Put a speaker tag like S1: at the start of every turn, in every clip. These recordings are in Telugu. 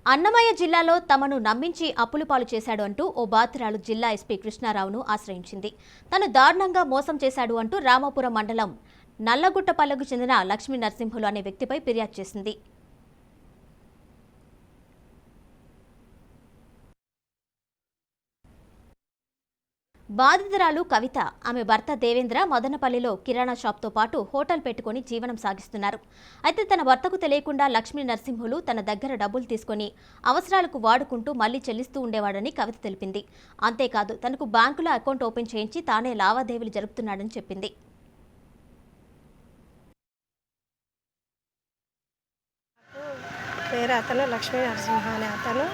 S1: అన్నమయ్య జిల్లాలో తమను నమ్మించి అప్పుల పాలు చేశాడు అంటూ ఓ బాధితురాలు జిల్లా ఎస్పీ కృష్ణారావును ఆశ్రయించింది. తను దారుణంగా మోసం చేశాడు అంటూ రామాపురం మండలం నల్లగుట్టపల్లెకు చెందిన లక్ష్మీ నరసింహులు అనే వ్యక్తిపై ఫిర్యాదు చేసింది. బాధితురాలు కవిత, ఆమె భర్త దేవేంద్ర మదనపల్లిలో కిరాణా షాప్తో పాటు హోటల్ పెట్టుకుని జీవనం సాగిస్తున్నారు. అయితే తన భర్తకు తెలియకుండా లక్ష్మీ నరసింహులు తన దగ్గర డబ్బులు తీసుకుని అవసరాలకు వాడుకుంటూ మళ్లీ చెల్లిస్తూ ఉండేవాడని కవిత తెలిపింది. అంతేకాదు తనకు బ్యాంకులో అకౌంట్ ఓపెన్ చేయించి తానే లావాదేవీలు జరుపుతున్నాడని చెప్పింది.
S2: వేరే అతను లక్ష్మీ నరసింహ అనే అతను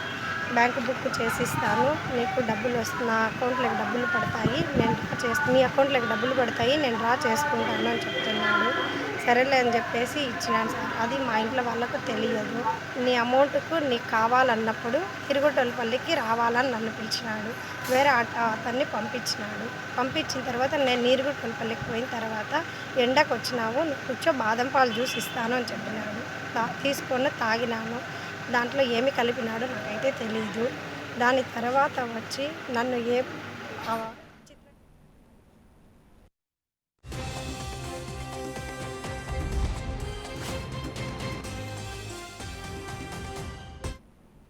S2: బ్యాంకు బుక్ చేసిస్తాను, నీకు డబ్బులు నా అకౌంట్లోకి డబ్బులు పడతాయి, నేను నీ అకౌంట్లోకి డబ్బులు పడతాయి, నేను డ్రా చేసుకుంటాను అని చెప్తున్నాడు. సరేలే అని చెప్పేసి ఇచ్చినాను సార్. అది మా ఇంట్లో వాళ్ళకు తెలియదు. నీ అమౌంట్కు నీకు కావాలన్నప్పుడు తిరుగుటోలపల్లికి రావాలని నన్ను పిలిచినాడు. వేరే అతన్ని పంపించినాడు. పంపించిన తర్వాత నేను నీరుగుటోలపల్లికి పోయిన తర్వాత ఎండకు వచ్చినావు, నువ్వు కూర్చో, బాదం పాలు జ్యూస్ ఇస్తాను అని చెప్పినాడు. తీసుకొని తాగినాను. దాంట్లో ఏమి కలిపినాడో నాకైతే తెలియదు. దాని తర్వాత వచ్చి నన్ను